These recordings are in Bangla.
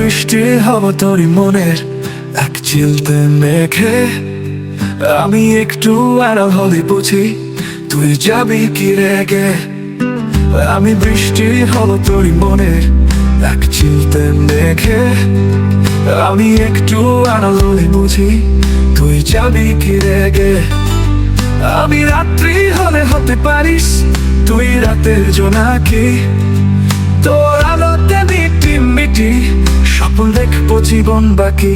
বৃষ্টি হব তোরই মনের এক চিলতে মেঘে। আমি একটু আড়াল হলে বুঝি তুই যাবি কি রেগে। আমি বৃষ্টি হব তোরই মনের এক চিলতে মেঘে। আমি একটু আড়াল হলে বুঝি তুই যাবি কি রেগে। আমি রাত্রি হলে হতে পারিস তুই রাতের জোনাকি। তোর আলোতে মিটি মিটি স্বপ্ন দেখবো জীবন বাকি,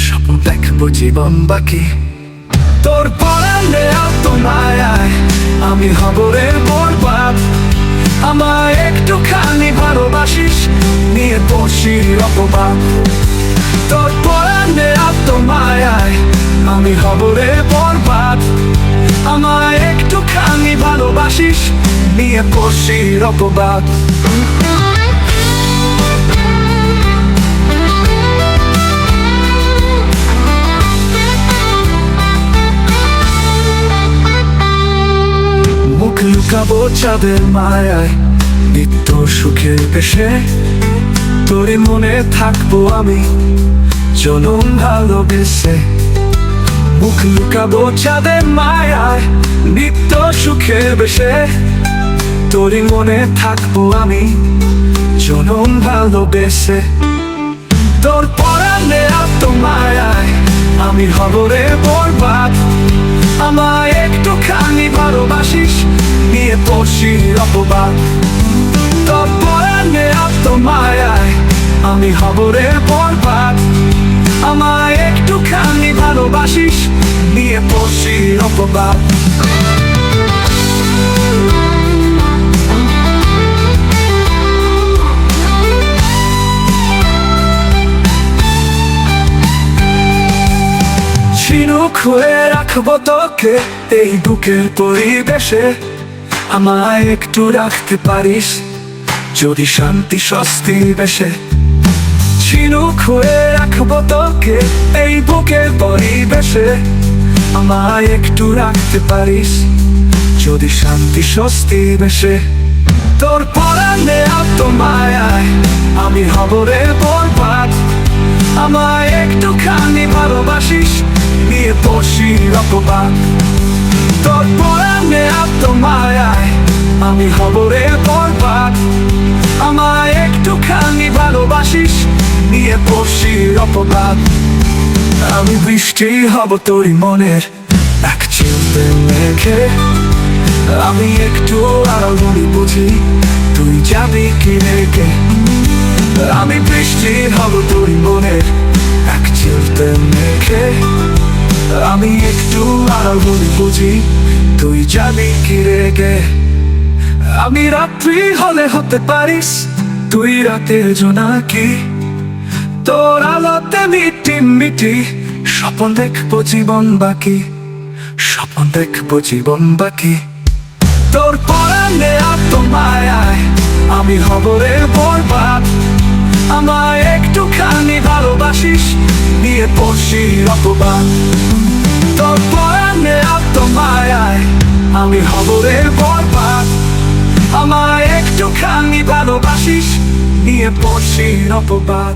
স্বপ্ন দেখবো জীবন বাকি। তোর পরাণে এত মায়ায় আমি হব রে বরবাদ। আমায় একটুখানি ভালোবাসিস নিয়ে বসির অপবাদ। তোর পরাণে এত মায়ায় আমি হব রে বরবাদ। আমায় একটুখানি ভালোবাসিস নিয়ে বসির অপবাদ। মুখ লুকাবো চাঁদের মায়ায় নিত্য সুখের পেশে। তোরই মনে থাকবো আমি জনম ভালোবেসে। মুখ লুকাবো চাঁদের মায়ায় নিত্য সুখের বেশে। তোরই মনে থাকবো আমি জনম ভালোবেসে। তোর পরাণে এত মায়ায় আমি হব রে বরবাদ। আমায় একটুখানি ভালোবাসিস নিয়ে বসির অপবাদ। তোর পরাণে এত মায়ায় আমি হব রে বরবাদ। আমায় একটুখানি ভালোবাসিস নিয়ে বসির অপবাদ। ঝিনুক হয়ে রাখবো তোকে এই বুকের পরিবেশে। আমায় একটু রাখতে পারিস যদি শান্তি স্বস্তি বেশে। ঝিনুক হয়ে রাখবো তোকে এই বুকের পরিবেশে। আমায় একটু রাখতে পারিস যদি শান্তি স্বস্তি বেশে। তোর পরাণে এত মায়ায় আমি হব রে বরবাদ। আমায় একটুখানি ভালোবাসিস নিয়ে বসির অপবাদ। তোর পরাণে এত মায়ায় আমি হব রে বরবাদ। আমায় একটুখানি ভালোবাসিস নিয়ে বসির অপবাদ। আমি বৃষ্টি হব তোরই মনের এক চিলতে মেঘে। আমি একটু আড়াল হলে বুঝি তুই যাবি কি রেগে। আমি বৃষ্টি হব তোরই মনের এক চিলতে মেঘে। আমি একটু আড়াল হলে বুঝি তুই যাবি কি রেগে। আমি রাত্রি হলে হতে পারিস তুই রাতের জোনাকি। তোর আলোতে মিটি মিটি স্বপ্ন দেখবো জীবন বাকি, স্বপ্ন দেখবো জীবন বাকি। তোর পরাণে এত মায়ায় আমি হব রে বরবাদ। আমায় একটুখানি ভালোবাসিস নিয়ে বসির অপবাদ। তোর পরাণে এত মায়ায় আমি হব রে বরবাদ। আমায় একটুখানি ভালোবাসিস নিয়ে বসির অপবাদ।